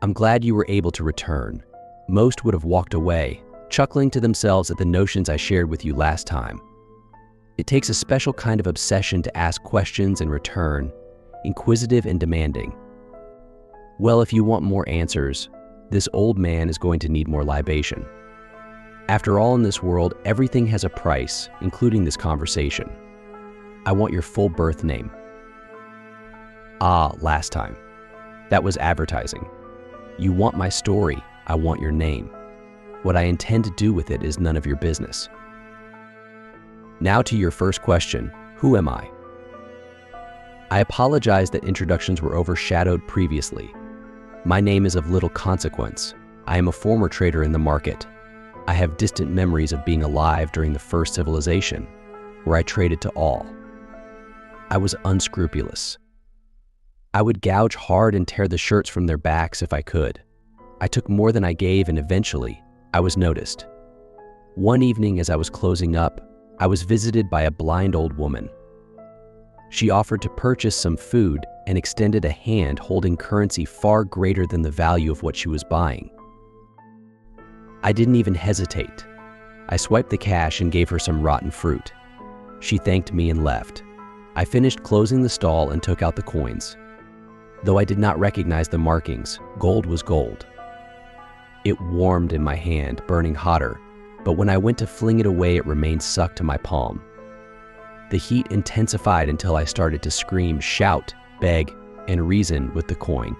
I'm glad you were able to return. Most would have walked away, chuckling to themselves at the notions I shared with you last time. It takes a special kind of obsession to ask questions and return, inquisitive and demanding. Well, if you want more answers, this old man is going to need more libation. After all, in this world, everything has a price, including this conversation. I want your full birth name. Ah, last time. That was advertising. You want my story, I want your name. What I intend to do with it is none of your business. Now to your first question, who am I? I apologize that introductions were overshadowed previously. My name is of little consequence. I am a former trader in the market. I have distant memories of being alive during the first civilization, where I traded to all. I was unscrupulous. I would gouge hard and tear the shirts from their backs if I could. I took more than I gave, and eventually, I was noticed. One evening as I was closing up, I was visited by a blind old woman. She offered to purchase some food and extended a hand holding currency far greater than the value of what she was buying. I didn't even hesitate. I swiped the cash and gave her some rotten fruit. She thanked me and left. I finished closing the stall and took out the coins. Though I did not recognize the markings, gold was gold. It warmed in my hand, burning hotter, but when I went to fling it away, it remained sucked to my palm. The heat intensified until I started to scream, shout, beg, and reason with the coin.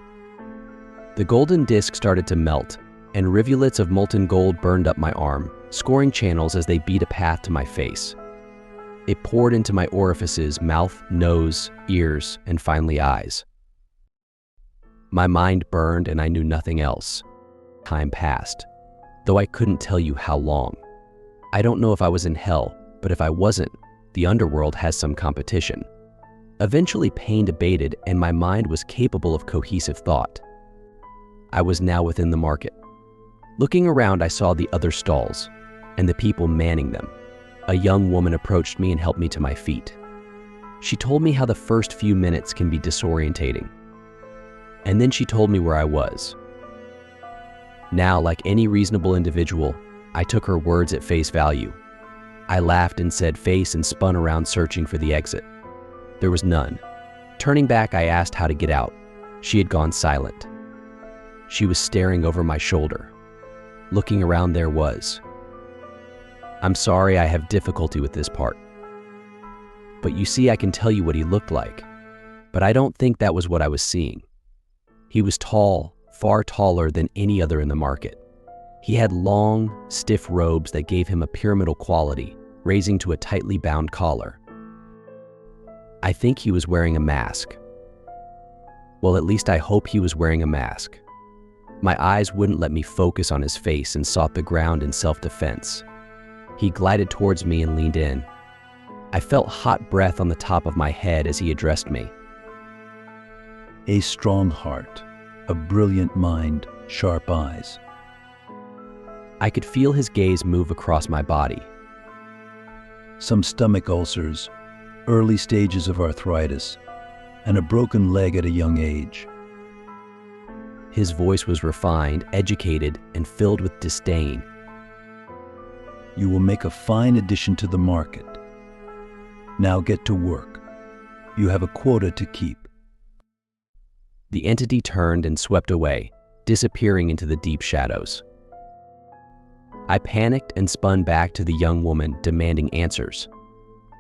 The golden disc started to melt, and rivulets of molten gold burned up my arm, scoring channels as they beat a path to my face. It poured into my orifices, mouth, nose, ears, and finally eyes. My mind burned and I knew nothing else. Time passed, though I couldn't tell you how long. I don't know if I was in hell, but if I wasn't, the underworld has some competition. Eventually, pain abated and my mind was capable of cohesive thought. I was now within the market. Looking around, I saw the other stalls and the people manning them. A young woman approached me and helped me to my feet. She told me how the first few minutes can be disorientating. And then she told me where I was. Now, like any reasonable individual, I took her words at face value. I laughed and said face and spun around searching for the exit. There was none. Turning back, I asked how to get out. She had gone silent. She was staring over my shoulder. Looking around, there was. I'm sorry, I have difficulty with this part. But you see, I can tell you what he looked like. But I don't think that was what I was seeing. He was tall, far taller than any other in the market. He had long, stiff robes that gave him a pyramidal quality, raising to a tightly bound collar. I think he was wearing a mask. Well, at least I hope he was wearing a mask. My eyes wouldn't let me focus on his face and sought the ground in self-defense. He glided towards me and leaned in. I felt hot breath on the top of my head as he addressed me. A strong heart, a brilliant mind, sharp eyes. I could feel his gaze move across my body. Some stomach ulcers, early stages of arthritis, and a broken leg at a young age. His voice was refined, educated, and filled with disdain. You will make a fine addition to the market. Now get to work. You have a quota to keep. The entity turned and swept away, disappearing into the deep shadows. I panicked and spun back to the young woman, demanding answers.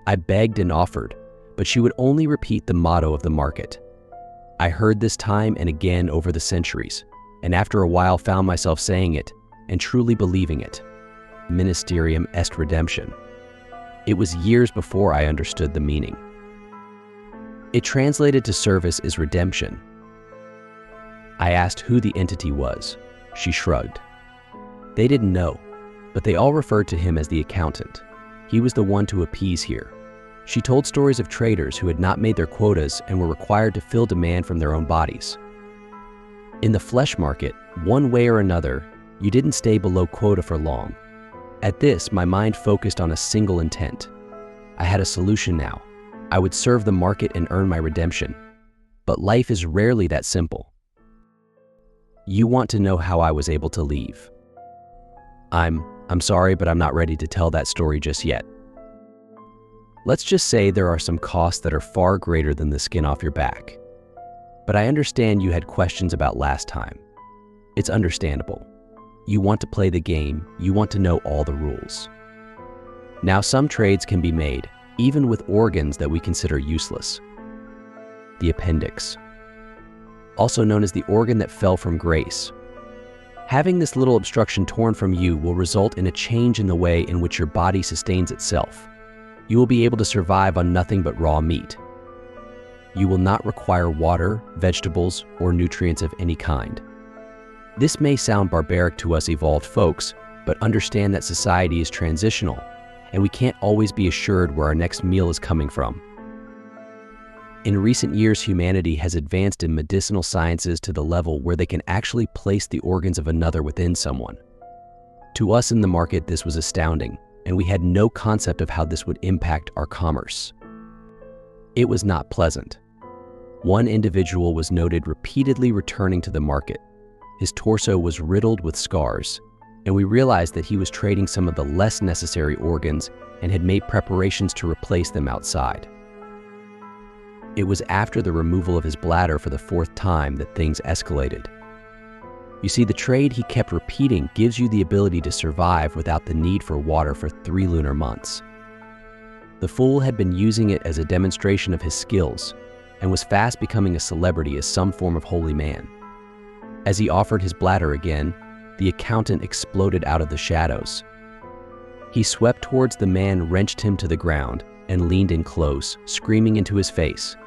I begged and offered, but she would only repeat the motto of the market. I heard this time and again over the centuries, and after a while found myself saying it and truly believing it. Ministerium est redemption. It was years before I understood the meaning. It translated to service is redemption. I asked who the entity was. She shrugged. They didn't know, but they all referred to him as the accountant. He was the one to appease here. She told stories of traders who had not made their quotas and were required to fill demand from their own bodies. In the flesh market, one way or another, you didn't stay below quota for long. At this, my mind focused on a single intent. I had a solution now. I would serve the market and earn my redemption. But life is rarely that simple. You want to know how I was able to leave. I'm sorry, but I'm not ready to tell that story just yet. Let's just say there are some costs that are far greater than the skin off your back. But I understand you had questions about last time. It's understandable. You want to play the game, you want to know all the rules. Now, some trades can be made, even with organs that we consider useless. The appendix, also known as the organ that fell from grace. Having this little obstruction torn from you will result in a change in the way in which your body sustains itself. You will be able to survive on nothing but raw meat. You will not require water, vegetables, or nutrients of any kind. This may sound barbaric to us evolved folks, but understand that society is transitional, and we can't always be assured where our next meal is coming from. In recent years, humanity has advanced in medicinal sciences to the level where they can actually place the organs of another within someone. To us in the market, this was astounding, and we had no concept of how this would impact our commerce. It was not pleasant. One individual was noted repeatedly returning to the market. His torso was riddled with scars, and we realized that he was trading some of the less necessary organs and had made preparations to replace them outside. It was after the removal of his bladder for the 4th time that things escalated. You see, the trade he kept repeating gives you the ability to survive without the need for water for 3 lunar months. The fool had been using it as a demonstration of his skills and was fast becoming a celebrity as some form of holy man. As he offered his bladder again, the accountant exploded out of the shadows. He swept towards the man, wrenched him to the ground, and leaned in close, screaming into his face.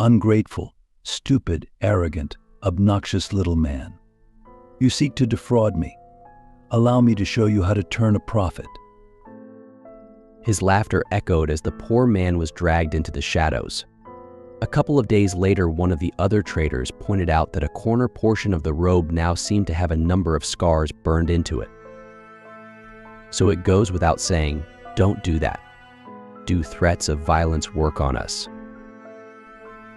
Ungrateful, stupid, arrogant, obnoxious little man. You seek to defraud me. Allow me to show you how to turn a profit. His laughter echoed as the poor man was dragged into the shadows. A couple of days later, one of the other traders pointed out that a corner portion of the robe now seemed to have a number of scars burned into it. So it goes without saying, don't do that. Do threats of violence work on us?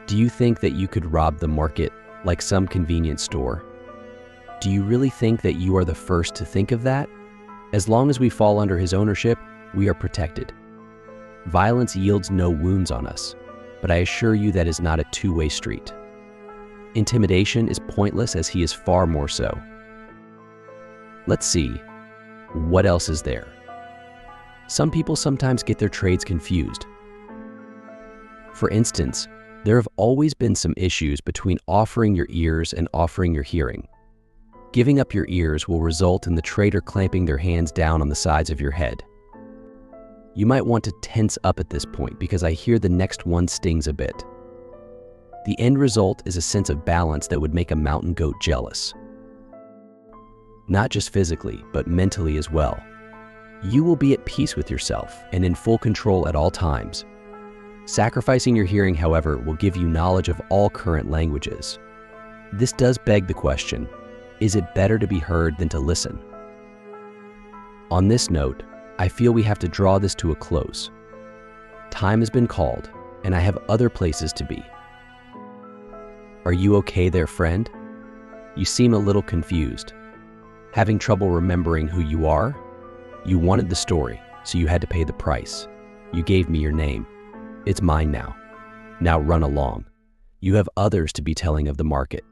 Do you think that you could rob the market like some convenience store? Do you really think that you are the first to think of that? As long as we fall under his ownership, we are protected. Violence yields no wounds on us, but I assure you that is not a two-way street. Intimidation is pointless, as he is far more so. Let's see, what else is there? Some people sometimes get their trades confused. For instance, there have always been some issues between offering your ears and offering your hearing. Giving up your ears will result in the trader clamping their hands down on the sides of your head. You might want to tense up at this point because I hear the next one stings a bit. The end result is a sense of balance that would make a mountain goat jealous. Not just physically, but mentally as well. You will be at peace with yourself and in full control at all times. Sacrificing your hearing, however, will give you knowledge of all current languages. This does beg the question, is it better to be heard than to listen? On this note, I feel we have to draw this to a close. Time has been called, and I have other places to be. Are you okay there, friend? You seem a little confused. Having trouble remembering who you are? You wanted the story, so you had to pay the price. You gave me your name. It's mine now. Now run along. You have others to be telling of the market.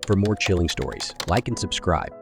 For more chilling stories, like and subscribe.